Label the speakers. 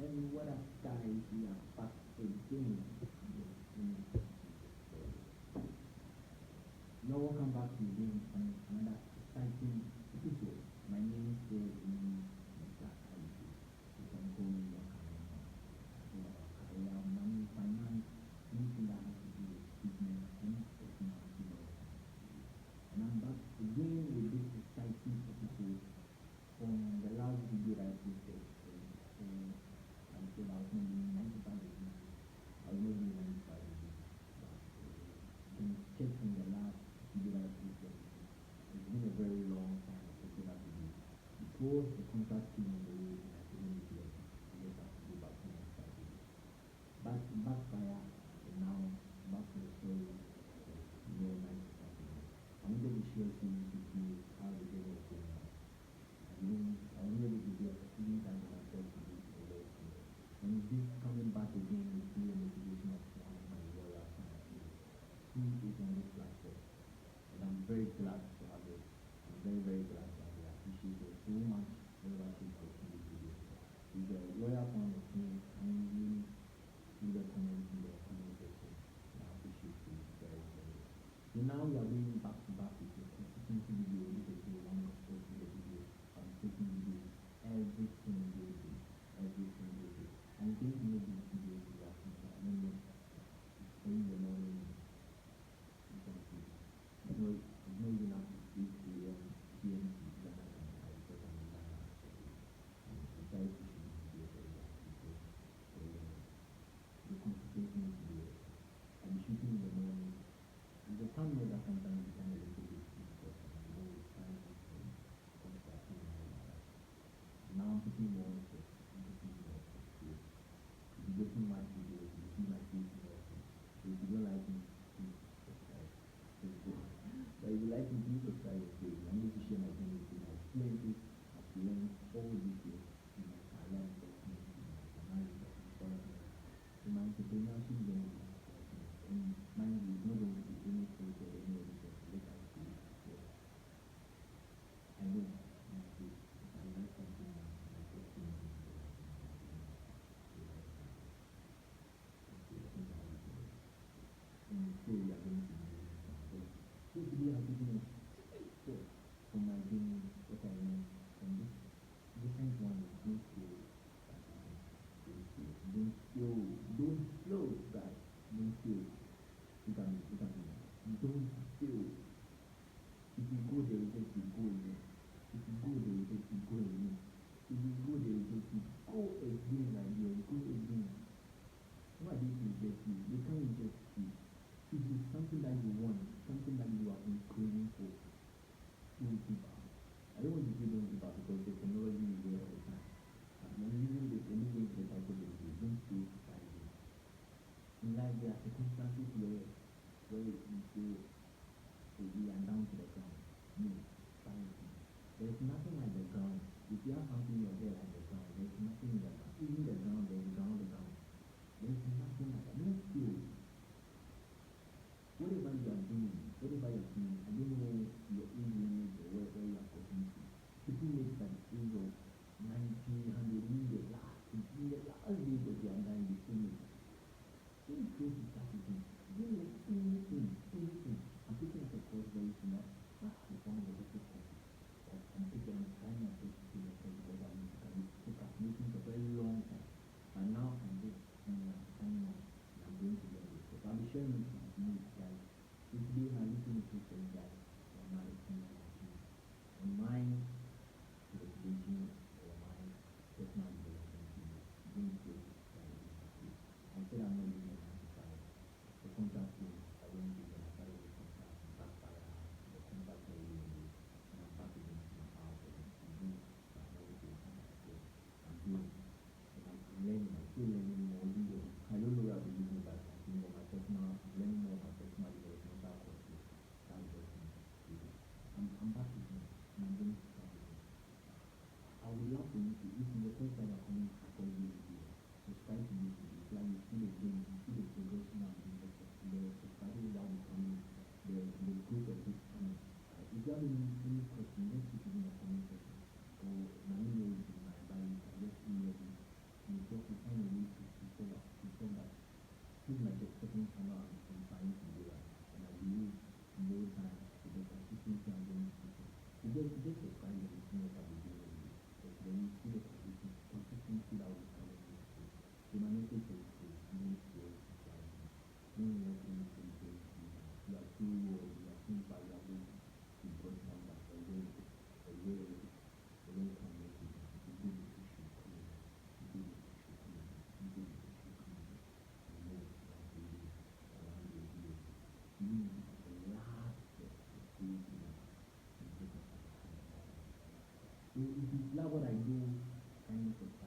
Speaker 1: And what a guys we are back again. You're welcome back to again another exciting episode. My name is still Mr. Kaifu. You can call me your career, money, finance, anything that has to do with business and personal development. And I'm back again with this exciting episode from the last video that I posted. I said I was not doing 95 degrees. I was not doing 95 degrees. But you can check from the last video that I posted. It's been a very long time I posted that video. Before the contract came on the way, and I couldn't do it. I just have to go back to 95 degrees. But backfire, and now back to the story of 95 degrees. I wanted to share some with you how the day was going on. I was able to get even time that I felt to do the work. And this coming back again with the motivation of one of my loyal fans who is on this platform. And I'm very glad to have it. I'm very, very glad to have it. I appreciate it so much whenever she's watching this video. She's a loyal fan of me and you leave a comment in the comment section. I appreciate you very, very much. So now we are going back to back with the consistency video. This is the one of the video. I'm taking videos every single day. Every single day. I'm going to make this video to that. I don't know. It's in the morning. You can see. It's not even after 8 a.m. GMT Ghana time. Because I'm in Ghana actually. I'm trying to shoot this video for you guys because the consistency is there. I'm shooting in the morning. The thumbnail that sometimes become a little bit difficult and I'm always trying to contract and all that. Now I'm putting more effort. So if you get my videos, you see my face in often. So if you don't like me, please subscribe. But if you like me, please subscribe and page. I'm going to share my thing with you. I've learned all these things in my career investment, in my marriage, in my entrepreneurship journey. And mind you, it's not going to be any sort or any other let us see. Yeah. I know if I like something now, I just think it's the right thing. And so we are going to be doing something. So today I'm taking a step from my journey, what I learned from this different one is don't slow. Don't slow, guys. Don't slow. You can don't fail. If you go there, you just go again. If you go there, you just go again. If you go there, you just go again like you go again. Why they reject you? They can't reject you. If it's something that you want, something that you have been craving for, don't give up. I don't want to say don't give up because the technology is there all the time. I'm using this anyway to the type of video. Don't stay silent. In life, there are circumstances where you feel you are down to the ground. No, silence. There's nothing like the ground. If you have something in your head like the ground, there's nothing in the ground. Even the ground, there's ground. There's nothing like that. Don't feel. Whatever you are doing, I don't know your age limit or where you are getting to. People make that age of 90, 100, in the last days of their dying, they still make that. Don't try to start again. Don't let anything. I'm taking up a course very soon. It's one of the best courses. I'm trying my best to do it because I'm procrastinating for a very long time. And now I'm just signing off. I'm going to get it. So I'll be sharing it with you guys. So today I'm listening to some guys on my experience on my motivation or my personal development to bring to I said I'm not doing it 95. The contract came, I went to the started the contract, backfire, the contract very early, and I'm back again to my house again. I'm doing my meditation. I'm doing and I'm learning, I'm still learning more. I don't know where I'll be using that. I'm learning more of my personal developmental courses. That's just me. I'm back again, and I'm going to start again. I would love for you to, if it's the first time I'm coming across this video, subscribe to this video. So you see the game, you see the progression I'm doing, the subscribers that will come in, the growth of this channel. If you have any question, just put it in the comment section. Or let me know in my bio, you can just email me. You talk with if you love what I do, kindness of